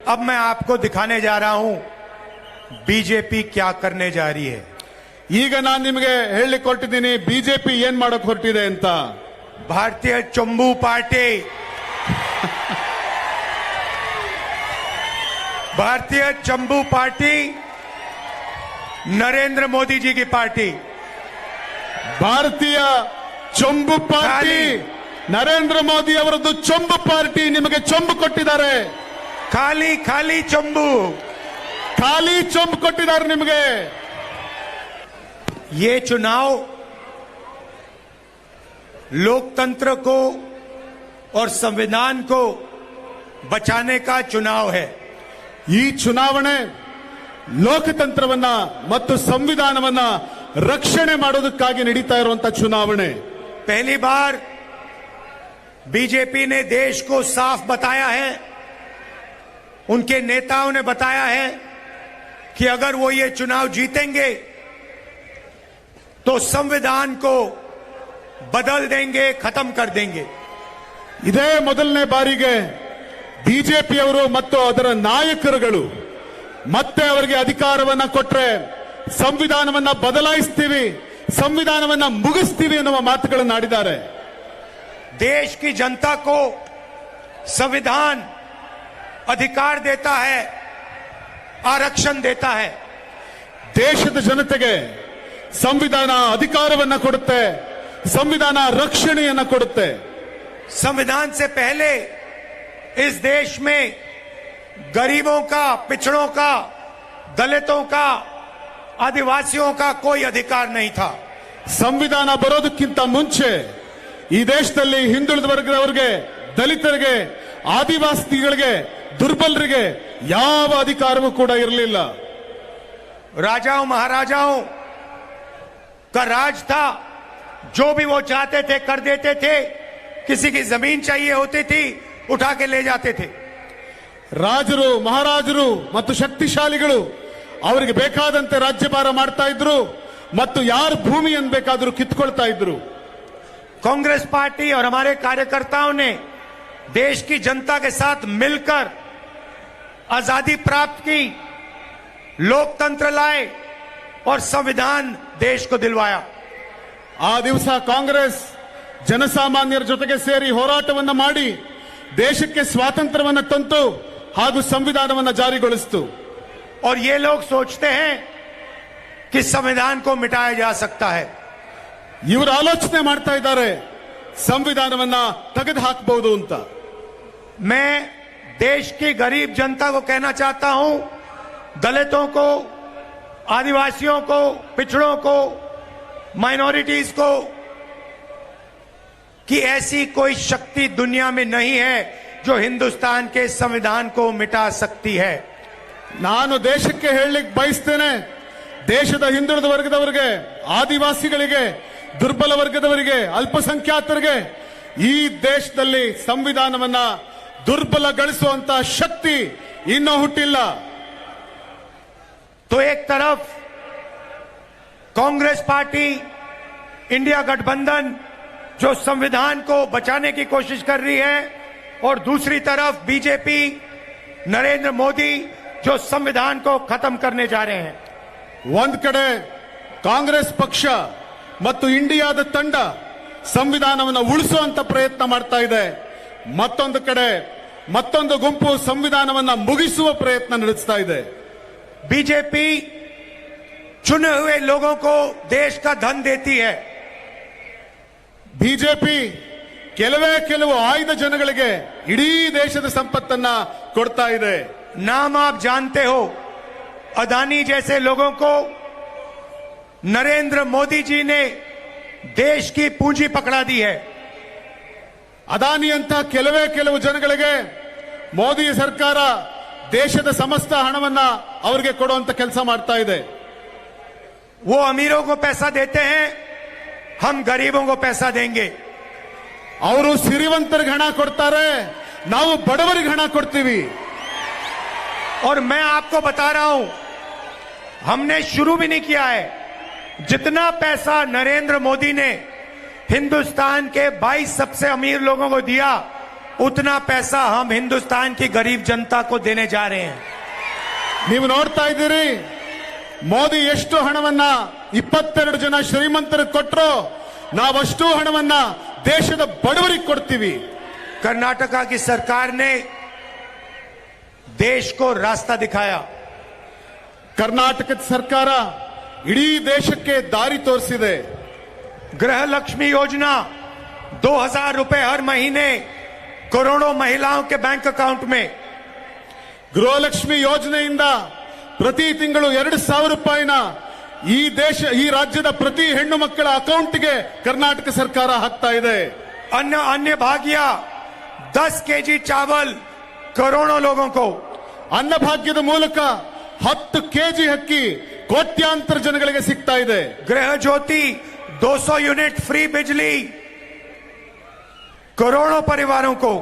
अब मैं आपको दिखाने जा रहा हूं बीजेपी क्या करने जा रही है। ಈಗ ನಾನು ನಿಮಗೆ ಹೇಳಲಿಕ್ಕೆ ಹೊರಟಿದ್ದೀನಿ ಬಿಜೆಪಿ ಏನ್ ಮಾಡೋಕೆ ಹೊರಟಿದೆ ಅಂತ। भारतीय चंबू पार्टी भारतीय चंबू पार्टी नरेंद्र मोदी जी की पार्टी। ಭಾರತೀಯ ಚೊಂಬು ಪಾರ್ಟಿ ನರೇಂದ್ರ ಮೋದಿ ಅವರದ್ದು ಚೊಂಬು ಪಾರ್ಟಿ ನಿಮಗೆ ಚೊಂಬು ಕೊಟ್ಟಿದ್ದಾರೆ। खाली खाली चंबू ಖಾಲಿ ಚೊಂಬು ಕೊಟ್ಟಿದ್ದಾರೆ ನಿಮಗೆ। ये चुनाव लोकतंत्र को और संविधान को बचाने का चुनाव है। ಈ ಚುನಾವಣೆ ಲೋಕತಂತ್ರವನ್ನ ಮತ್ತು ಸಂವಿಧಾನವನ್ನ ರಕ್ಷಣೆ ಮಾಡೋದಕ್ಕಾಗಿ ನಡೀತಾ ಇರುವಂತಹ ಚುನಾವಣೆ। पहली बार बीजेपी ने देश को साफ बताया है, उनके नेताओं ने बताया है कि अगर वो ये चुनाव जीतेंगे तो संविधान को बदल देंगे, खत्म कर देंगे। ಇದೇ ಮೊದಲನೇ ಬಾರಿಗೆ ಬಿಜೆಪಿಯವರು ಮತ್ತು ಅದರ ನಾಯಕರುಗಳು ಮತ್ತೆ ಅವರಿಗೆ ಅಧಿಕಾರವನ್ನ ಕೊಟ್ರೆ ಸಂವಿಧಾನವನ್ನ ಬದಲಾಯಿಸ್ತೀವಿ, ಸಂವಿಧಾನವನ್ನ ಮುಗಿಸ್ತೀವಿ ಎನ್ನುವ ಮಾತುಗಳನ್ನು ಆಡಿದ್ದಾರೆ। देश की जनता को संविधान अधिकार देता है, आरक्षण देता है। ದೇಶದ ಜನತೆಗೆ ಸಂವಿಧಾನ ಅಧಿಕಾರವನ್ನ ಕೊಡುತ್ತೆ, ಸಂವಿಧಾನ ರಕ್ಷಣೆಯನ್ನ ಕೊಡುತ್ತೆ। संविधान से पहले इस देश में गरीबों का, पिछड़ों का, दलितों का, आदिवासियों का कोई अधिकार नहीं था। ಸಂವಿಧಾನ ಬರೋದಕ್ಕಿಂತ ಮುಂಚೆ ಈ ದೇಶದಲ್ಲಿ ಹಿಂದುಳಿದ ವರ್ಗದವರಿಗೆ, ದಲಿತರಿಗೆ, ಆದಿವಾಸಿಗಳಿಗೆ, ದುರ್ಬಲರಿಗೆ ಯಾವ ಅಧಿಕಾರವೂ ಕೂಡ ಇರಲಿಲ್ಲ। राजाओं महाराजाओं का राज था, जो भी वो चाहते थे कर देते थे। किसी की जमीन चाहिए होती थी उठा के ले जाते थे। ರಾಜರು, ಮಹಾರಾಜರು ಮತ್ತು ಶಕ್ತಿಶಾಲಿಗಳು ಅವರಿಗೆ ಬೇಕಾದಂತೆ ರಾಜ್ಯಭಾರ ಮಾಡ್ತಾ ಇದ್ರು ಮತ್ತು ಯಾರ ಭೂಮಿಯನ್ನು ಬೇಕಾದರೂ ಕಿತ್ಕೊಳ್ತಾ ಇದ್ರು। कांग्रेस पार्टी और हमारे कार्यकर्ताओं ने देश की जनता के साथ मिलकर आजादी प्राप्त की, लोकतंत्र लाए और संविधान देश को दिलवाया। ಆ ದಿವಸ ಕಾಂಗ್ರೆಸ್ ಜನಸಾಮಾನ್ಯರ ಜೊತೆಗೆ ಸೇರಿ ಹೋರಾಟವನ್ನ ಮಾಡಿ ದೇಶಕ್ಕೆ ಸ್ವಾತಂತ್ರ್ಯವನ್ನ ತಂತು ಹಾಗೂ ಸಂವಿಧಾನವನ್ನ ಜಾರಿಗೊಳಿಸಿತು। और ये लोग सोचते हैं कि संविधान को मिटाया जा सकता है। ಇವರು ಆಲೋಚನೆ ಮಾಡ್ತಾ ಇದ್ದಾರೆ ಸಂವಿಧಾನವನ್ನ ತೆಗೆದು ಹಾಕಬಹುದು ಅಂತ। मैं देश की गरीब जनता को कहना चाहता हूं, दलितों को, आदिवासियों को, पिछड़ों को, माइनॉरिटीज को, कि ऐसी कोई शक्ति दुनिया में नहीं है जो हिंदुस्तान के संविधान को मिटा सकती है। ನಾನು ದೇಶಕ್ಕೆ ಹೇಳಲಿಕ್ಕೆ ಬಯಸ್ತೇನೆ, ದೇಶದ ಹಿಂದುಳಿದ ವರ್ಗದವರಿಗೆ, ಆದಿವಾಸಿಗಳಿಗೆ, ದುರ್ಬಲ ವರ್ಗದವರಿಗೆ, ಅಲ್ಪಸಂಖ್ಯಾತರಿಗೆ ಈ ದೇಶದಲ್ಲಿ ಸಂವಿಧಾನವನ್ನ ದುರ್ಬಲಗೊಳಿಸುವಂತ ಶಕ್ತಿ ಇನ್ನೂ ಹುಟ್ಟಿಲ್ಲ। तो एक तरफ कांग्रेस पार्टी, इंडिया गठबंधन जो संविधान को बचाने की कोशिश कर रही है, और दूसरी तरफ बीजेपी, नरेंद्र मोदी जो संविधान को खत्म करने जा रहे हैं। ಒಂದ್ ಕಡೆ ಕಾಂಗ್ರೆಸ್ ಪಕ್ಷ ಮತ್ತು ಇಂಡಿಯಾದ ತಂಡ ಸಂವಿಧಾನವನ್ನು ಉಳಿಸುವಂತ ಪ್ರಯತ್ನ ಮಾಡ್ತಾ ಇದೆ, ಮತ್ತೊಂದು ಕಡೆ ಮತ್ತೊಂದು ಗುಂಪು ಸಂವಿಧಾನವನ್ನ ಮುಗಿಸುವ ಪ್ರಯತ್ನ ನಡೆಸ್ತಾ ಇದೆ। बीजेपी चुने हुए लोगों को देश का धन देती है। ಬಿಜೆಪಿ ಕೆಲವು ಆಯ್ದ ಜನಗಳಿಗೆ ಇಡೀ ದೇಶದ ಸಂಪತ್ತನ್ನ ಕೊಡ್ತಾ ಇದೆ। नाम आप जानते हो, अदानी जैसे लोगों को नरेंद्र मोदी जी ने देश की पूंजी पकड़ा दी है। ಅದಾನಿ ಅಂತ ಕೆಲವು ಜನಗಳಿಗೆ ಮೋದಿ ಸರ್ಕಾರ ದೇಶದ ಸಮಸ್ತ ಹಣವನ್ನ ಅವರಿಗೆ ಕೊಡುವಂತ ಕೆಲಸ ಮಾಡ್ತಾ ಇದೆ। वो अमीरों को पैसा देते हैं, हम गरीबों को पैसा देंगे। ಅವರು ಸಿರಿವಂತರಿಗೆ ಹಣ ಕೊಡ್ತಾರೆ, ನಾವು ಬಡವರಿಗೆ ಹಣ ಕೊಡ್ತೀವಿ। और मैं आपको बता रहा हूं, हमने शुरू भी नहीं किया है। जितना पैसा नरेंद्र मोदी ने हिंदुस्तान के 22 सबसे अमीर लोगों को दिया, उतना पैसा हम हिंदुस्तान की गरीब जनता को देने जा रहे हैं। ನೀವು ನೋಡ್ತಾ ಇದ್ದೀರಿ ಮೋದಿ ಎಷ್ಟು ಹಣವನ್ನ 22 ಜನ ಶ್ರೀಮಂತರಿಗೆ ಕೊಟ್ಟರು, ನಾವಷ್ಟು ಹಣವನ್ನ ದೇಶದ ಬಡವರಿಗೆ ಕೊಡ್ತೀವಿ। कर्नाटका की सरकार ने देश को रास्ता दिखाया। ಕರ್ನಾಟಕದ ಸರ್ಕಾರ ಇಡೀ ದೇಶಕ್ಕೆ ದಾರಿ ತೋರಿಸಿದೆ। गृह लक्ष्मी योजना 2000 रुपए हर महीने करोड़ों महिलाओं के बैंक अकाउंट में। ಗೃಹಲಕ್ಷ್ಮಿ ಯೋಜನೆಯಿಂದ ಪ್ರತಿ ತಿಂಗಳು 2000 ರೂಪಾಯಿನ ಈ ರಾಜ್ಯದ ಪ್ರತಿ ಹೆಣ್ಣು ಮಕ್ಕಳ ಅಕೌಂಟ್ಗೆ ಕರ್ನಾಟಕ ಸರ್ಕಾರ ಹಾಕ್ತಾ ಇದೆ। अन्य भाग्य 10 केजी चावल करोड़ों लोगों को। ಅನ್ನಭಾಗ್ಯದ ಮೂಲಕ 10 ಕೆಜಿ ಅಕ್ಕಿ ಕೋಟ್ಯಾಂತರ ಜನಗಳಿಗೆ ಸಿಗ್ತಾ ಇದೆ। गृह ज्योति 200 यूनिट फ्री बिजली करोड़ों परिवारों को।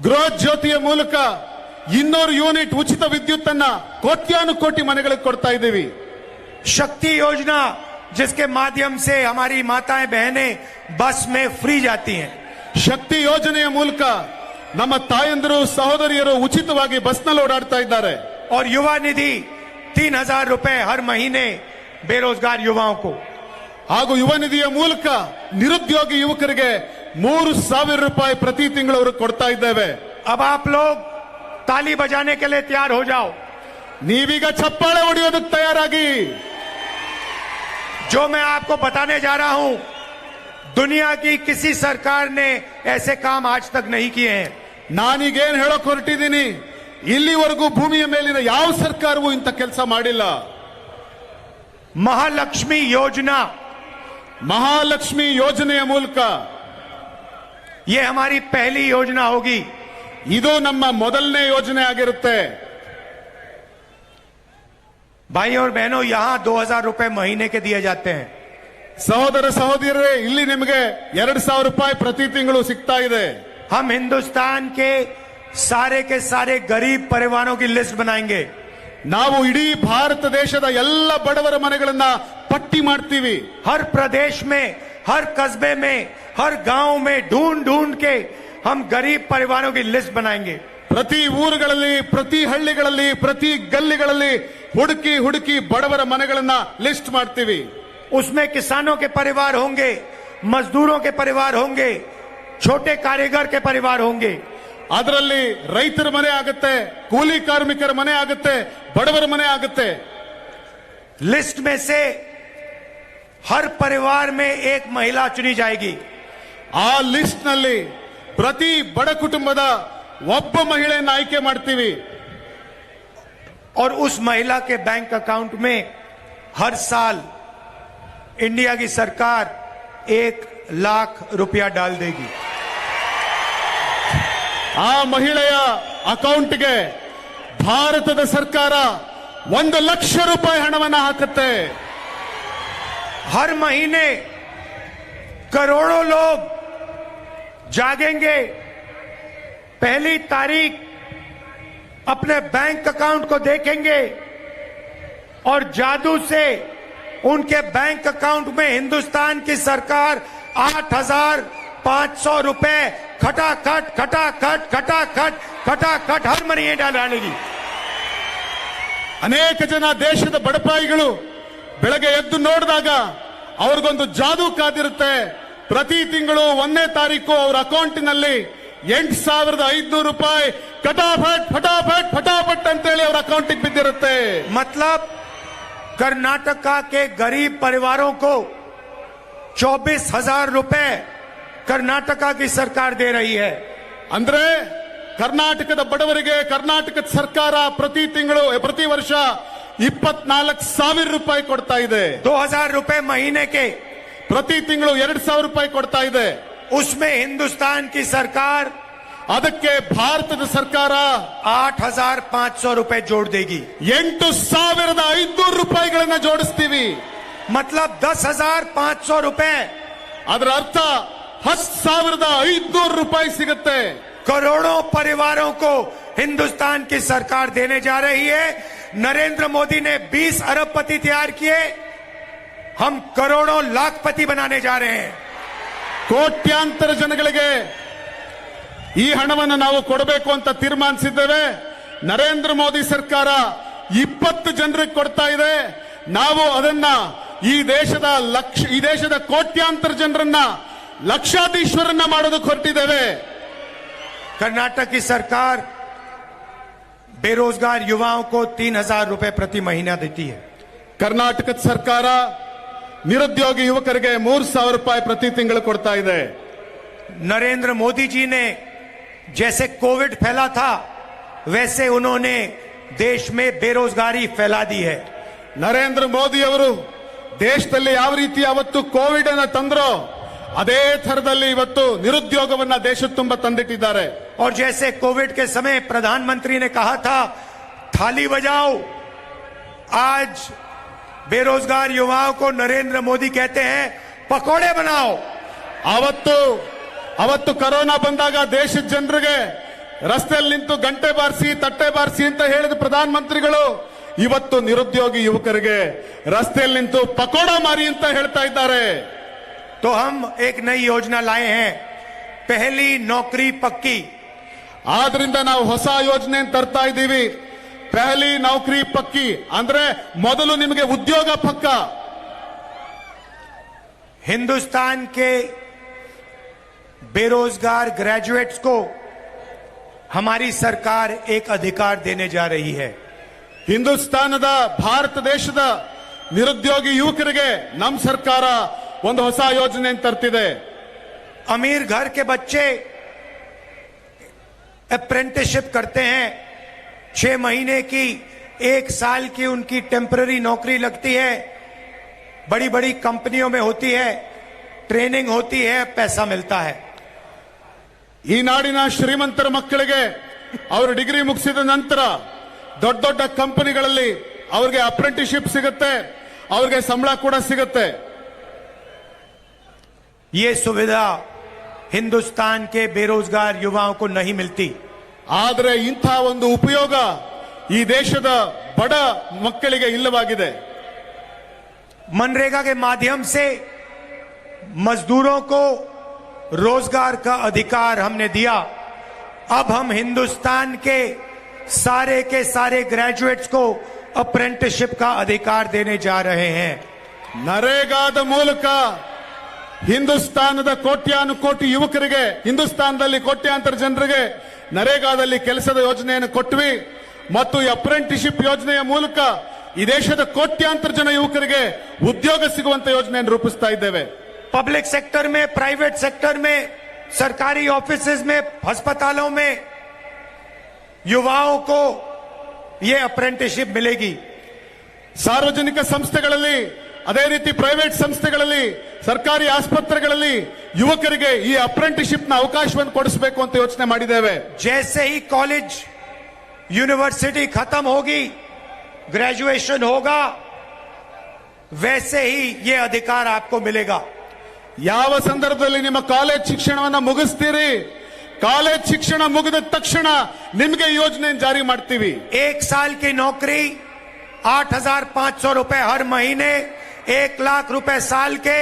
ಗೃಹ ಜ್ಯೋತಿಯ ಮೂಲಕ 200 ಯೂನಿಟ್ ಉಚಿತ ವಿದ್ಯುತ್ ಅನ್ನ ಕೋಟ್ಯಾನುಕೋಟಿ ಮನೆಗಳಿಗೆ ಕೊಡ್ತಾ ಇದ್ದೀವಿ। शक्ति योजना जिसके माध्यम से हमारी माताएं बहनें बस में फ्री जाती हैं। ಶಕ್ತಿ ಯೋಜನೆಯ ಮೂಲಕ ನಮ್ಮ ತಾಯಂದಿರು ಸಹೋದರಿಯರು ಉಚಿತವಾಗಿ ಬಸ್ನಲ್ಲಿ ಓಡಾಡ್ತಾ ಇದ್ದಾರೆ। और युवा निधि 3000 रुपए हर महीने बेरोजगार युवाओं को। ಹಾಗೂ ಯುವ ನಿಧಿಯ ಮೂಲಕ ನಿರುದ್ಯೋಗಿ ಯುವಕರಿಗೆ 3000 ರೂಪಾಯಿ ಪ್ರತಿ ತಿಂಗಳು ಅವರು ಕೊಡ್ತಾ ಇದ್ದೇವೆ। अब आप लोग ताली बजाने के लिए तैयार हो जाओ। ನೀವೀಗ ಚಪ್ಪಾಳೆ ಹೊಡೆಯೋದಕ್ಕೆ ತಯಾರಾಗಿ। जो मैं आपको बताने जा रहा हूं, दुनिया की किसी सरकार ने ऐसे काम आज तक नहीं किए हैं। ನಾನೀಗೇನ್ ಹೇಳೋಕ್ ಹೊರಟಿದ್ದೀನಿ, ಇಲ್ಲಿವರೆಗೂ ಭೂಮಿಯ ಮೇಲಿನ ಯಾವ ಸರ್ಕಾರವೂ ಇಂಥ ಕೆಲಸ ಮಾಡಿಲ್ಲ। महालक्ष्मी योजना, ಮಹಾಲಕ್ಷ್ಮಿ ಯೋಜನೆಯ ಮೂಲಕ ये हमारी पहली योजना होगी। ಇದು ನಮ್ಮ ಮೊದಲನೇ ಯೋಜನೆ ಆಗಿರುತ್ತೆ। भाई और बहनों, यहां 2000 रुपए महीने के दिए जाते हैं। ಸಹೋದರ ಸಹೋದರಿಯರೇ, ಇಲ್ಲಿ ನಿಮಗೆ 2000 ರೂಪಾಯಿ ಪ್ರತಿ ತಿಂಗಳು ಸಿಗ್ತಾ ಇದೆ। हम हिंदुस्तान के सारे गरीब परिवारों की लिस्ट बनाएंगे। ನಾವು ಇಡೀ ಭಾರತ ದೇಶದ ಎಲ್ಲ ಬಡವರ ಮನೆಗಳನ್ನ ಪಟ್ಟಿ ಮಾಡ್ತೀವಿ। हर प्रदेश में, हर कस्बे में, हर गांव में ढूंढ के हम गरीब परिवारों की लिस्ट बनाएंगे। ಪ್ರತಿ ಊರುಗಳಲ್ಲಿ, ಪ್ರತಿ ಹಳ್ಳಿಗಳಲ್ಲಿ, ಪ್ರತಿ ಗಲ್ಲಿಗಳಲ್ಲಿ ಹುಡುಕಿ ಬಡವರ ಮನೆಗಳನ್ನ ಲಿಸ್ಟ್ ಮಾಡ್ತೀವಿ। उसमें किसानों के परिवार होंगे, मजदूरों के परिवार होंगे, छोटे कारीगर के परिवार होंगे। ಅದರಲ್ಲಿ ರೈತರ ಮನೆ ಆಗುತ್ತೆ, ಕೂಲಿ ಕಾರ್ಮಿಕರ ಮನೆ ಆಗುತ್ತೆ, ಬಡವರ ಮನೆ ಆಗುತ್ತೆ। लिस्ट में से हर परिवार में एक महिला चुनी जाएगी। ಆ ಲಿಸ್ಟ್ ನಲ್ಲಿ ಪ್ರತಿ ಬಡ ಕುಟುಂಬದ ಒಬ್ಬ ಮಹಿಳೆಯನ್ನು ಆಯ್ಕೆ ಮಾಡ್ತೀವಿ। और उस महिला के बैंक अकाउंट में हर साल इंडिया की सरकार 1 लाख रुपया डाल देगी। ಆ ಮಹಿಳೆಯ ಅಕೌಂಟ್ಗೆ ಭಾರತದ ಸರ್ಕಾರ 1 ಲಕ್ಷ ರೂಪಾಯಿ ಹಣವನ್ನು ಹಾಕುತ್ತೆ। हर महीने करोड़ों लोग जागेंगे, पहली तारीख अपने बैंक अकाउंट को देखेंगे और जादू से उनके बैंक अकाउंट में हिंदुस्तान की सरकार 8500 रुपए खटाखट हर महीने डालेगी। ಅನೇಕ ಜನ ದೇಶದ ಬಡಪಾಯಿಗಳು ಬೆಳಗ್ಗೆ ಎದ್ದು ನೋಡಿದಾಗ ಅವ್ರಿಗೊಂದು ಜಾದೂ ಕಾದಿರುತ್ತೆ। ಪ್ರತಿ ತಿಂಗಳು 1ನೇ ತಾರೀಕು ಅವರ ಅಕೌಂಟಿನಲ್ಲಿ 8500 ರೂಪಾಯಿ ಫಟಾಫಟ್ ಅಂತೇಳಿ ಅವರ ಅಕೌಂಟಿಗೆ ಬಿದ್ದಿರುತ್ತೆ। मतलब कर्नाटका के गरीब परिवारों को 24,000 रुपए कर्नाटका की सरकार दे रही है। ಅಂದ್ರೆ ಕರ್ನಾಟಕದ ಬಡವರಿಗೆ ಕರ್ನಾಟಕದ ಸರ್ಕಾರ ಪ್ರತಿ ವರ್ಷ 24,000 ರೂಪಾಯಿ ಕೊಡ್ತಾ ಇದೆ। 2,000 रुपए महीने के, ಪ್ರತಿ ತಿಂಗಳು 2,000 ರೂಪಾಯಿ ಕೊಡ್ತಾ ಇದೆ। उसमें हिंदुस्तान की सरकार ಅದಕ್ಕೆ ಭಾರತದ ಸರ್ಕಾರ 8,500 रुपए जोड़ देगी। 8,500 ರೂಪಾಯಿಗಳನ್ನ ಜೋಡಿಸ್ತೀವಿ। मतलब 10,500 रुपए, ಅದರ ಅರ್ಥ 10,500 ರೂಪಾಯಿ ಸಿಗುತ್ತೆ। करोड़ों परिवारों को हिंदुस्तान की सरकार देने जा रही है। नरेंद्र मोदी ने 20 अरबपति तैयार किए, हम करोड़ों लाखपति बनाने जा रहे हैं। ಕೋಟ್ಯಾಂತರ ಜನಗಳಿಗೆ ಈ ಹಣವನ್ನು ನಾವು ಕೊಡಬೇಕು ಅಂತ ತೀರ್ಮಾನಿಸಿದ್ದೇವೆ. ನರೇಂದ್ರ ಮೋದಿ ಸರ್ಕಾರ 20 ಜನರಿಗೆ ಕೊಡ್ತಾ ಇದೆ. ನಾವು ಅದನ್ನ ಈ ದೇಶದ ಕೋಟ್ಯಾಂತರ ಜನರನ್ನ ಲಕ್ಷಾಧೀಶ್ವರನ್ನ ಮಾಡೋದಕ್ಕೆ ಹೊರಟಿದ್ದೇವೆ. कर्नाटक की सरकार बेरोजगार युवाओं को 3,000 रुपए प्रति महीना देती है. ಕರ್ನಾಟಕದ ಸರ್ಕಾರ ನಿರುದ್ಯೋಗಿ ಯುವಕರಿಗೆ 3,000 ರೂಪಾಯಿ ಪ್ರತಿ ತಿಂಗಳು ಕೊಡ್ತಾ ಇದೆ. नरेंद्र मोदी जी ने जैसे कोविड फैला था वैसे उन्होंने देश में बेरोजगारी फैला दी है. ನರೇಂದ್ರ ಮೋದಿ ಅವರು ದೇಶದಲ್ಲಿ ಯಾವ ರೀತಿ ಅವತ್ತು ಕೋವಿಡ್ ಅನ್ನು ತಂದ್ರೋ ಅದೇ ಥರದಲ್ಲಿ ಇವತ್ತು ನಿರುದ್ಯೋಗವನ್ನ ದೇಶದ ತುಂಬ ತಂದಿಟ್ಟಿದ್ದಾರೆ. और जैसे कोविड के समय प्रधानमंत्री ने कहा था थाली बजाओ, आज बेरोजगार युवाओं को नरेंद्र मोदी कहते हैं पकोड़े बनाओ. ಅವತ್ತು ಕೊರೋನಾ ಬಂದಾಗ ದೇಶದ ಜನರಿಗೆ ರಸ್ತೆಯಲ್ಲಿ ನಿಂತು ಗಂಟೆ ಬಾರಿಸಿ ತಟ್ಟೆ ಬಾರಿಸಿ ಅಂತ ಹೇಳಿದ ಪ್ರಧಾನಮಂತ್ರಿಗಳು ಇವತ್ತು ನಿರುದ್ಯೋಗಿ ಯುವಕರಿಗೆ ರಸ್ತೆಯಲ್ಲಿ ನಿಂತು ಪಕೋಡ ಮಾರಿ ಅಂತ ಹೇಳ್ತಾ ಇದ್ದಾರೆ. तो हम एक नई योजना लाए हैं, पहली नौकरी पक्की. ಆದ್ರಿಂದ ನಾವು ಹೊಸ ಯೋಜನೆ ತರ್ತಾ ಇದ್ದೀವಿ. ಪೆಹಲಿ ನೌಕರಿ ಪಕ್ಕಿ ಅಂದ್ರೆ ಮೊದಲು ನಿಮಗೆ ಉದ್ಯೋಗ ಪಕ್ಕ. हिंदुस्तान के बेरोजगार ग्रेजुएट्स को हमारी सरकार एक अधिकार देने जा रही है. ಹಿಂದೂಸ್ತಾನದ ಭಾರತ ದೇಶದ ನಿರುದ್ಯೋಗಿ ಯುವಕರಿಗೆ ನಮ್ಮ ಸರ್ಕಾರ ಒಂದು ಹೊಸ ಯೋಜನೆ ತರ್ತಿದೆ. अमीर घर के बच्चे अप्रेंटिसशिप करते हैं, 6 महीने की 1 साल की उनकी टेम्पररी नौकरी लगती है, बड़ी बड़ी कंपनियों में होती है, ट्रेनिंग होती है, पैसा मिलता है. ಈ ನಾಡಿನ ಶ್ರೀಮಂತರ ಮಕ್ಕಳಿಗೆ ಅವರು ಡಿಗ್ರಿ ಮುಗಿಸಿದ ನಂತರ ದೊಡ್ಡ ದೊಡ್ಡ ಕಂಪನಿಗಳಲ್ಲಿ ಅವರಿಗೆ ಅಪ್ರೆಂಟಿಸ್ಶಿಪ್ ಸಿಗುತ್ತೆ, ಅವರಿಗೆ ಸಂಬಳ ಕೂಡ ಸಿಗುತ್ತೆ. ये सुविधा हिंदुस्तान के बेरोजगार युवाओं को नहीं मिलती. ಆದರೆ ಇಂಥ ಒಂದು ಉಪಯೋಗ ಈ ದೇಶದ ಬಡ ಮಕ್ಕಳಿಗೆ ಇಲ್ಲವಾಗಿದೆ. मनरेगा के माध्यम से मजदूरों को रोजगार का अधिकार हमने दिया. अब हम हिंदुस्तान के सारे ग्रेजुएट्स को अप्रेंटिसशिप का अधिकार देने जा रहे हैं. ನರೇಗಾದ ಮೂಲಕ ಹಿಂದೂಸ್ತಾನದ ಕೋಟ್ಯಾನುಕೋಟಿ ಯುವಕರಿಗೆ, ಹಿಂದೂಸ್ತಾನದಲ್ಲಿ ಕೋಟ್ಯಾಂತರ ಜನರಿಗೆ ನರೇಗಾದಲ್ಲಿ ಕೆಲಸದ ಯೋಜನೆಯನ್ನು ಕೊಟ್ವಿ ಮತ್ತು ಈ ಅಪ್ರೆಂಟಿಸ್ಶಿಪ್ ಯೋಜನೆಯ ಮೂಲಕ ಈ ದೇಶದ ಕೋಟ್ಯಾಂತರ ಜನ ಯುವಕರಿಗೆ ಉದ್ಯೋಗ ಸಿಗುವಂತ ಯೋಜನೆಯನ್ನು ರೂಪಿಸ್ತಾ ಇದ್ದೇವೆ. पब्लिक सेक्टर में, प्राइवेट सेक्टर में, सरकारी ऑफिसेज में, अस्पतालों में युवाओं को ये अप्रेंटिसशिप मिलेगी. ಸಾರ್ವಜನಿಕ ಸಂಸ್ಥೆಗಳಲ್ಲಿ, ಅದೇ ರೀತಿ ಪ್ರೈವೇಟ್ ಸಂಸ್ಥೆಗಳಲ್ಲಿ, ಸರ್ಕಾರಿ ಆಸ್ಪತ್ರೆಗಳಲ್ಲಿ ಯುವಕರಿಗೆ ಈ ಅಪ್ರೆಂಟಿಸ್ಶಿಪ್ ನ ಅವಕಾಶವನ್ನು ಕೊಡಿಸಬೇಕು ಅಂತ ಯೋಚನೆ ಮಾಡಿದ್ದೇವೆ. जैसे ही कॉलेज यूनिवर्सिटी खत्म होगी, ग्रेजुएशन होगा, वैसे ही ये अधिकार आपको मिलेगा. ಯಾವ ಸಂದರ್ಭದಲ್ಲಿ ನಿಮ್ಮ ಕಾಲೇಜ್ ಶಿಕ್ಷಣವನ್ನ ಮುಗಿಸ್ತೀರಿ, ಕಾಲೇಜ್ ಶಿಕ್ಷಣ ಮುಗಿದ ತಕ್ಷಣ ನಿಮಗೆ ಈ ಯೋಜನೆ ಜಾರಿ ಮಾಡ್ತೀವಿ. 1 साल की नौकरी 8,500 रुपए हर महीने, 1 लाख रुपए साल के,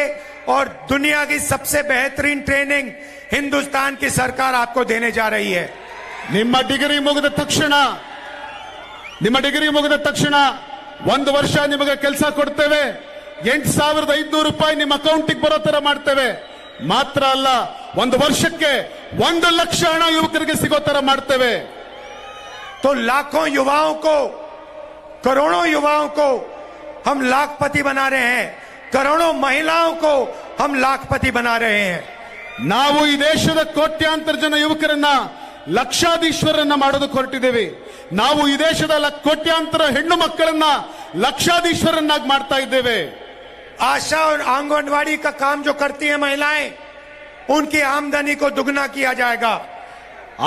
और दुनिया की सबसे बेहतरीन ट्रेनिंग हिंदुस्तान की सरकार आपको देने जा रही है. ನಿಮ್ಮ ಡಿಗ್ರಿ ಮುಗಿದ ತಕ್ಷಣ 1 ವರ್ಷ ನಿಮಗೆ ಕೆಲಸ ಕೊಡ್ತೇವೆ, 8,500 ರೂಪಾಯಿ ನಿಮ್ಮ ಅಕೌಂಟಿಗೆ ಬರೋ ತರ ಮಾಡ್ತೇವೆ. ಮಾತ್ರ ಅಲ್ಲ, 1 ವರ್ಷಕ್ಕೆ 1 ಲಕ್ಷ ಹಣ ಯುವಕರಿಗೆ ಸಿಗೋ ತರ ಮಾಡ್ತೇವೆ. तो लाखों युवाओं को, करोड़ों युवाओं को हम लाखपति बना रहे हैं, करोड़ों महिलाओं को हम लाखपति बना रहे हैं. ನಾವು ಈ ದೇಶದ ಕೋಟ್ಯಾಂತರ ಜನ ಯುವಕರನ್ನ ಲಕ್ಷಾಧೀಶ್ವರನ್ನ ಮಾಡೋದಕ್ಕೆ ಹೊರಟಿದ್ದೇವೆ. ನಾವು ಈ ದೇಶದ ಕೋಟ್ಯಾಂತರ ಹೆಣ್ಣು ಮಕ್ಕಳನ್ನ ಲಕ್ಷಾಧೀಶ್ವರನ್ನಾಗಿ ಮಾಡ್ತಾ ಇದ್ದೇವೆ. आशा और आंगनवाड़ी का काम जो करती हैं महिलाएं, उनकी आमदनी को दुगना किया जाएगा.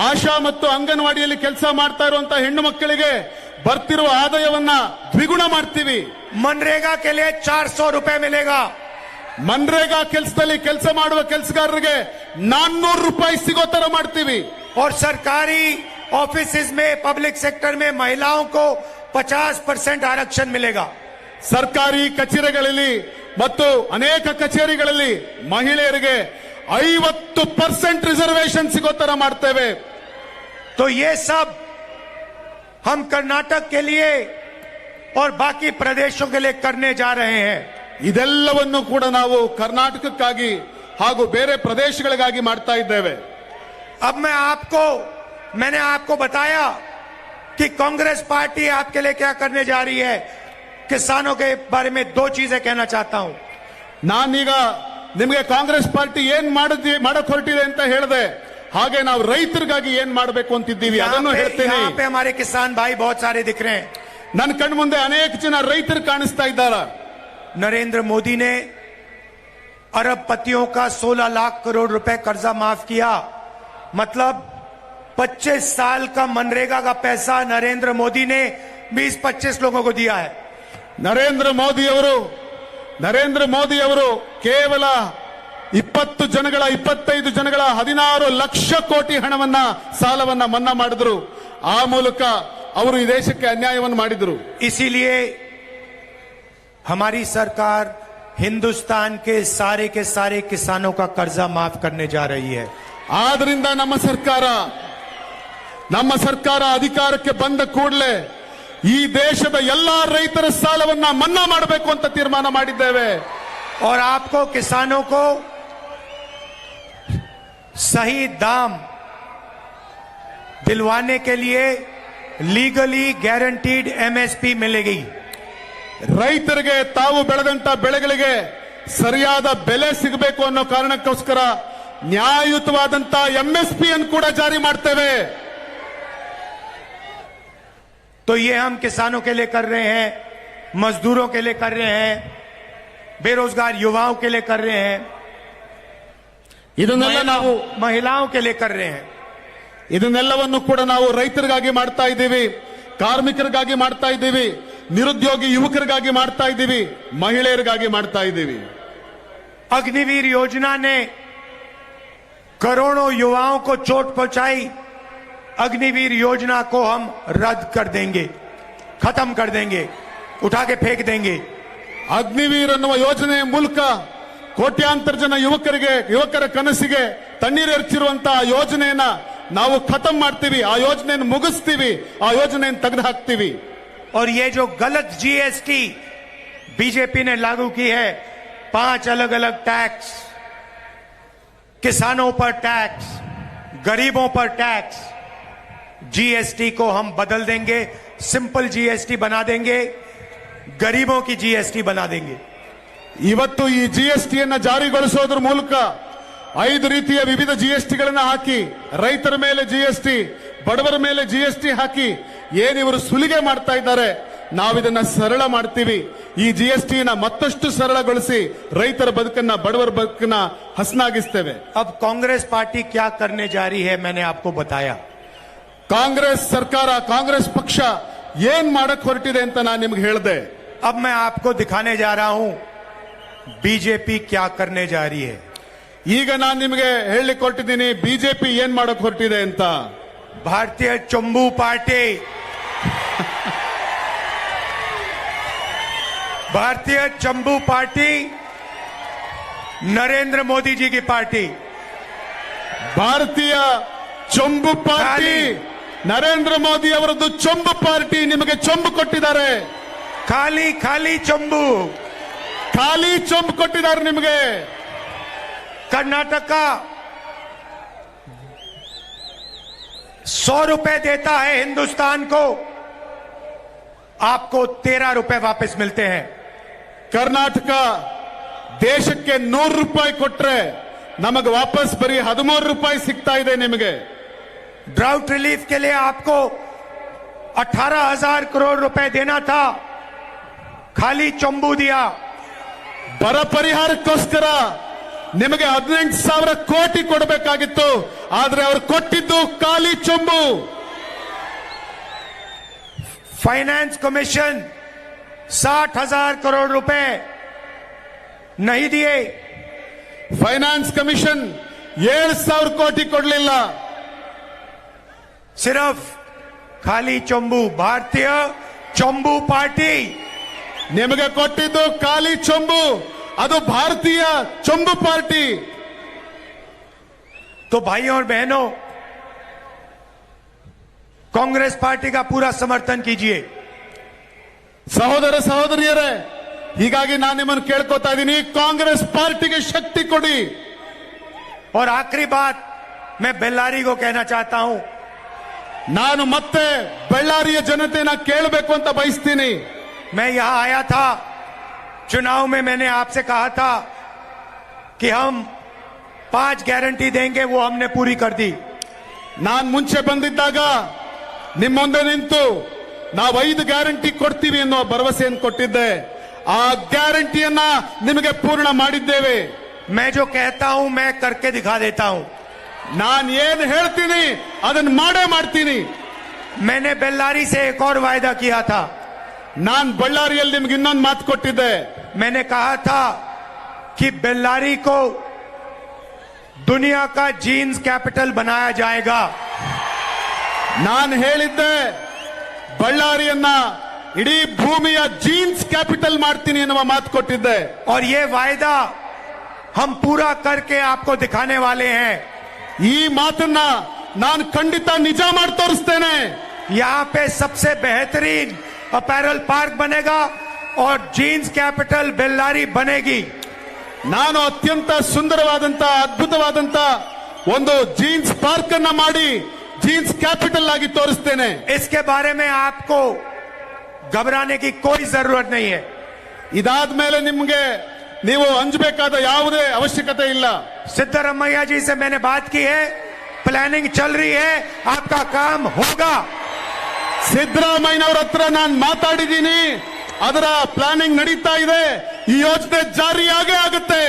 ಆಶಾ ಮತ್ತು ಅಂಗನವಾಡಿಯಲ್ಲಿ ಕೆಲಸ ಮಾಡ್ತಾ ಇರುವಂತ ಹೆಣ್ಣು ಮಕ್ಕಳಿಗೆ ಬರ್ತಿರುವ ಆದಾಯವನ್ನ ದ್ವಿಗುಣ ಮಾಡ್ತೀವಿ. मनरेगा के लिए 400 रुपए मिलेगा. ಮನ್ರೇಗಾ ಕೆಲಸದಲ್ಲಿ ಕೆಲಸ ಮಾಡುವ ಕೆಲಸಗಾರರಿಗೆ 400 ರೂಪಾಯಿ ಸಿಗೋ ತರ ಮಾಡ್ತೀವಿ. और सरकारी ऑफिसेज में, पब्लिक सेक्टर में महिलाओं को 50% आरक्षण मिलेगा. ಸರ್ಕಾರಿ ಕಚೇರಿಗಳಲ್ಲಿ ಮತ್ತು ಅನೇಕ ಕಚೇರಿಗಳಲ್ಲಿ ಮಹಿಳೆಯರಿಗೆ 50% ರಿಸರ್ವೇಶನ್ ಸಿಗೋ ತರ ಮಾಡ್ತೇವೆ. तो ये सब हम कर्नाटक के लिए और बाकी प्रदेशों के लिए करने जा रहे हैं. ಇದೆಲ್ಲವನ್ನು ಕೂಡ ನಾವು ಕರ್ನಾಟಕಕ್ಕಾಗಿ ಹಾಗೂ ಬೇರೆ ಪ್ರದೇಶಗಳಿಗಾಗಿ ಮಾಡ್ತಾ ಇದ್ದೇವೆ. अब मैंने आपको बताया कि कांग्रेस पार्टी आपके लिए क्या करने जा रही है. किसानों के बारे में दो चीजें कहना चाहता हूं. ನಾನೀಗ ನಿಮಗೆ ಕಾಂಗ್ರೆಸ್ ಪಾರ್ಟಿ ಏನ್ ಮಾಡಕ್ ಹೊರಟಿದೆ ಅಂತ ಹೇಳಿದೆ, ಹಾಗೆ ನಾವು ರೈತರಿಗಾಗಿ ಏನ್ ಮಾಡಬೇಕು ಅಂತಿದ್ದೀವಿ ಅದನ್ನು ಹೇಳ್ತೇನೆ. यहाँ पे हमारे किसान भाई बहुत सारे दिख रहे हैं. ನನ್ನ ಕಣ್ಣು ಮುಂದೆ ಅನೇಕ ಜನ ರೈತರು ಕಾಣಿಸ್ತಾ ಇದ್ದಾರೆ. नरेंद्र मोदी ने अरबपतियों का 16 लाख करोड़ रुपए कर्जा माफ किया. मतलब 25 साल का मनरेगा का पैसा नरेंद्र मोदी ने 20-25 लोगों को दिया है. ನರೇಂದ್ರ ಮೋದಿ ಅವರು ಕೇವಲ 20 ಜನಗಳ 25 ಜನಗಳ 16 ಲಕ್ಷ ಕೋಟಿ ಹಣವನ್ನ ಸಾಲವನ್ನ ಮನ್ನಾ ಮಾಡಿದ್ರು. ಆ ಮೂಲಕ ಅವರು ಈ ದೇಶಕ್ಕೆ ಅನ್ಯಾಯವನ್ನು ಮಾಡಿದ್ರು. इसीलिए हमारी सरकार हिंदुस्तान के सारे किसानों का कर्जा माफ करने जा रही है. ಆದ್ರಿಂದ ನಮ್ಮ ಸರ್ಕಾರ ಅಧಿಕಾರಕ್ಕೆ ಬಂದ ಕೂಡಲೇ ಈ ದೇಶದ ಎಲ್ಲಾ ರೈತರ ಸಾಲವನ್ನ ಮನ್ನಾ ಮಾಡಬೇಕು ಅಂತ ತೀರ್ಮಾನ ಮಾಡಿದ್ದೇವೆ. और आपको किसानों को सही दाम दिलवाने के लिए लीगली गारंटीड एमएसपी मिलेगी. ರೈತರಿಗೆ ತಾವು ಬೆಳೆದಂತ ಬೆಳೆಗಳಿಗೆ ಸರಿಯಾದ ಬೆಲೆ ಸಿಗಬೇಕು ಅನ್ನೋ ಕಾರಣಕ್ಕೋಸ್ಕರ ನ್ಯಾಯಯುತವಾದಂತ ಎಂಎಸ್ಪಿ ಅನ್ನು ಕೂಡ ಜಾರಿ ಮಾಡ್ತೇವೆ. तो ये हम किसानों के लिए कर रहे हैं, मजदूरों के लिए कर रहे हैं, बेरोजगार युवाओं के लिए कर रहे हैं, ಇದನ್ನೆಲ್ಲ ನಾವು महिलाओं के लिए कर रहे हैं. ಇದನ್ನೆಲ್ಲವನ್ನು ಕೂಡ ನಾವು ರೈತರಿಗಾಗಿ ಮಾಡ್ತಾ ಇದ್ದೀವಿ, ಕಾರ್ಮಿಕರಿಗಾಗಿ ಮಾಡ್ತಾ ಇದ್ದೀವಿ, ನಿರುದ್ಯೋಗಿ ಯುವಕರಿಗಾಗಿ ಮಾಡ್ತಾ ಇದ್ದೀವಿ, ಮಹಿಳೆಯರಿಗಾಗಿ ಮಾಡ್ತಾ ಇದ್ದೀವಿ. अग्निवीर योजना ने करोड़ों युवाओं को चोट पहुंचाई. अग्निवीर योजना को हम रद्द कर देंगे, खत्म कर देंगे, उठा के फेंक देंगे. ಅಗ್ನಿವೀರ್ ಅನ್ನುವ ಯೋಜನೆಯ ಮೂಲಕ ಕೋಟ್ಯಾಂತರ ಜನ ಯುವಕರ ಕನಸಿಗೆ ತಣ್ಣೀರೆರ್ಚಿರುವಂತಹ ಯೋಜನೆಯನ್ನ ನಾವು ಖತಮ್ ಮಾಡ್ತೀವಿ, ಆ ಯೋಜನೆಯನ್ನು ಮುಗಿಸ್ತೀವಿ, ಆ ಯೋಜನೆಯನ್ನು ತೆಗೆದು ಹಾಕ್ತೀವಿ. और ये जो गलत जीएसटी बीजेपी ने लागू की है, 5 अलग अलग टैक्स, किसानों पर टैक्स, गरीबों पर टैक्स, जीएसटी को हम बदल देंगे, सिंपल जीएसटी बना देंगे, गरीबों की जीएसटी बना देंगे. ಇವತ್ತು ಈ ಜಿಎಸ್ಟಿಯನ್ನ ಜಾರಿಗೊಳಿಸೋದ್ರ ಮೂಲಕ 5 ರೀತಿಯ ವಿವಿಧ ಜಿಎಸ್ಟಿಗಳನ್ನ ಹಾಕಿ, ರೈತರ ಮೇಲೆ ಜಿಎಸ್ಟಿ, ಬಡವರ ಮೇಲೆ ಜಿಎಸ್ಟಿ ಹಾಕಿ ಏನಿವರು ಸುಲಿಗೆ ಮಾಡ್ತಾ ಇದ್ದಾರೆ, ನಾವಿದನ್ನ ಸರಳ ಮಾಡ್ತೀವಿ. ಈ ಜಿಎಸ್ಟಿನ ಮತ್ತಷ್ಟು ಸರಳಗೊಳಿಸಿ ರೈತರ ಬದುಕನ್ನ, ಬಡವರ ಬದುಕನ್ನ ಹಸನಾಗಿಸ್ತೇವೆ. अब कांग्रेस पार्टी क्या करने जा रही है, मैंने आपको बताया. ಕಾಂಗ್ರೆಸ್ ಸರ್ಕಾರ, ಕಾಂಗ್ರೆಸ್ ಪಕ್ಷ ಏನ್ ಮಾಡಕ್ ಹೊರಟಿದೆ ಅಂತ ನಾನು ನಿಮ್ಗೆ ಹೇಳಿದೆ. अब मैं आपको दिखाने जा रहा हूं बीजेपी क्या करने जा रही है. ಈಗ ನಾನು ನಿಮಗೆ ಹೇಳಲಿಕ್ಕೆ ಹೊರಟಿದ್ದೀನಿ ಬಿಜೆಪಿ ಏನ್ ಮಾಡಕ್ ಹೊರಟಿದೆ ಅಂತ. भारतीय चंबू पार्टी भारतीय चंबू पार्टी नरेंद्र मोदी जी की पार्टी. ಭಾರತೀಯ ಚೊಂಬು ಪಾರ್ಟಿ ನರೇಂದ್ರ ಮೋದಿ ಅವರದ್ದು ಚೊಂಬು ಪಾರ್ಟಿ ನಿಮಗೆ ಚೊಂಬು ಕೊಟ್ಟಿದ್ದಾರೆ. खाली खाली चंबू, ಖಾಲಿ ಚೊಂಬು ಕೊಟ್ಟಿದ್ದಾರೆ ನಿಮಗೆ. कर्नाटक का 100 रुपए देता है हिंदुस्तान को, आपको 13 रुपए वापस मिलते हैं. ಕರ್ನಾಟಕ ದೇಶಕ್ಕೆ 100 ರೂಪಾಯಿ ಕೊಟ್ರೆ ನಮಗೆ ವಾಪಸ್ ಬರೀ 13 ರೂಪಾಯಿ ಸಿಗ್ತಾ ಇದೆ ನಿಮಗೆ. ड्राउट रिलीफ के लिए आपको 18,000 करोड़ रुपए देना था, खाली चंबू दिया. ಬರ ಪರಿಹಾರಕ್ಕೋಸ್ಕರ ನಿಮಗೆ 18,000 ಕೋಟಿ ಕೊಡಬೇಕಾಗಿತ್ತು, ಆದ್ರೆ ಅವರು ಕೊಟ್ಟಿದ್ದು ಖಾಲಿ ಚೊಂಬು. फाइनेंस कमीशन 60,000 करोड़ रुपए नहीं दिए. ಫೈನಾನ್ಸ್ ಕಮಿಷನ್ 7,000 ಕೋಟಿ ಕೊಡಲಿಲ್ಲ. सिर्फ खाली चंबू, भारतीय चंबू पार्टी ನಿಮಗೆ ಕೊಟ್ಟಿದ್ದು ಖಾಲಿ ಚೊಂಬು, ಅದು ಭಾರತೀಯ ಚೊಂಬು ಪಾರ್ಟಿ. तो भाइयों और बहनों, कांग्रेस पार्टी का पूरा समर्थन कीजिए। ಸಹೋದರ ಸಹೋದರಿಯರೇ, ಹೀಗಾಗಿ ನಾನು ನಿಮ್ಮನ್ನು ಕೇಳ್ಕೊತಾ ಇದ್ದೀನಿ, ಕಾಂಗ್ರೆಸ್ ಪಾರ್ಟಿಗೆ ಶಕ್ತಿ ಕೊಡಿ. और आखिरी बात मैं बेल्लारी को कहना चाहता हूं, ನಾನು ಮತ್ತೆ ಬಳ್ಳಾರಿಯ ಜನತೆನ ಕೇಳಬೇಕು ಅಂತ ಬಯಸ್ತೀನಿ. मैं यहां आया था, चुनाव में मैंने आपसे कहा था कि हम 5 गारंटी देंगे, वो हमने पूरी कर दी। ನಾನು ಮುಂಚೆ ಬಂದಿದ್ದಾಗ ನಿಮ್ಮ ಮುಂದೆ ನಿಂತು ನಾವು 5 ಗ್ಯಾರಂಟಿ ಕೊಡ್ತೀವಿ ಅನ್ನೋ ಭರವಸೆಯನ್ನು ಕೊಟ್ಟಿದ್ದೆ. ಆ ಗ್ಯಾರಂಟಿಯನ್ನ ನಿಮಗೆ ಪೂರ್ಣ ಮಾಡಿದ್ದೇವೆ. मैं जो कहता हूं मैं करके दिखा देता हूं। ನಾನು ಏನು ಹೇಳ್ತೀನಿ ಅದನ್ನ ಮಾಡೇ ಮಾಡ್ತೀನಿ. मैंने बेल्लारी से एक और वायदा किया था। ನಾನು ಬಳ್ಳಾರಿಯಲ್ಲಿ ನಿಮ್ಗೆ ಇನ್ನೊಂದು ಮಾತು ಕೊಟ್ಟಿದ್ದೆ. मैंने कहा था कि बेल्लारी को दुनिया का जीन्स कैपिटल बनाया जाएगा। ನಾನು ಹೇಳಿದ್ದೆ, ಬಳ್ಳಾರಿಯನ್ನ ಇಡೀ ಭೂಮಿಯ ಜೀನ್ಸ್ ಕ್ಯಾಪಿಟಲ್ ಮಾಡ್ತೀನಿ ಎನ್ನುವ ಮಾತು ಕೊಟ್ಟಿದ್ದೆ. और ये वायदा हम पूरा करके आपको दिखाने वाले हैं। ಈ ಮಾತನ್ನ ನಾನು ಖಂಡಿತ ನಿಜ ಮಾಡಿ ತೋರಿಸ್ತೇನೆ. यहाँ पे सबसे बेहतरीन अपैरल पार्क बनेगा और जीन्स कैपिटल बेल्लारी बनेगी। ನಾನು ಅತ್ಯಂತ ಸುಂದರವಾದಂತ ಅದ್ಭುತವಾದಂತ ಒಂದು ಜೀನ್ಸ್ ಪಾರ್ಕ್ ಅನ್ನ ಮಾಡಿ ಜೀನ್ಸ್ ಕ್ಯಾಪಿಟಲ್ ಆಗಿ ತೋರಿಸ್ತೇನೆ. इसके बारे में आपको घबराने की कोई जरूरत नहीं है। ಇದಾದ ಮೇಲೆ ನಿಮಗೆ ನೀವು ಅಂಜಬೇಕಾದ ಯಾವುದೇ ಅವಶ್ಯಕತೆ ಇಲ್ಲ. सिद्धरमैया जी से मैंने बात की है, प्लानिंग चल रही है, आपका काम होगा। ಸಿದ್ದರಾಮಯ್ಯನವರ ಹತ್ರ ನಾನು ಮಾತಾಡಿದ್ದೀನಿ, ಅದರ ಪ್ಲಾನಿಂಗ್ ನಡೀತಾ ಇದೆ, ಈ ಯೋಜನೆ ಜಾರಿಯಾಗೇ ಆಗುತ್ತೆ.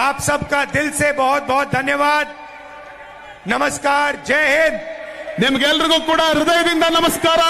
आप सबका दिल से बहुत बहुत धन्यवाद। नमस्कार, जय हिंद। ನಿಮ್ಗೆಲ್ರಿಗೂ ಕೂಡ ಹೃದಯದಿಂದ ನಮಸ್ಕಾರ.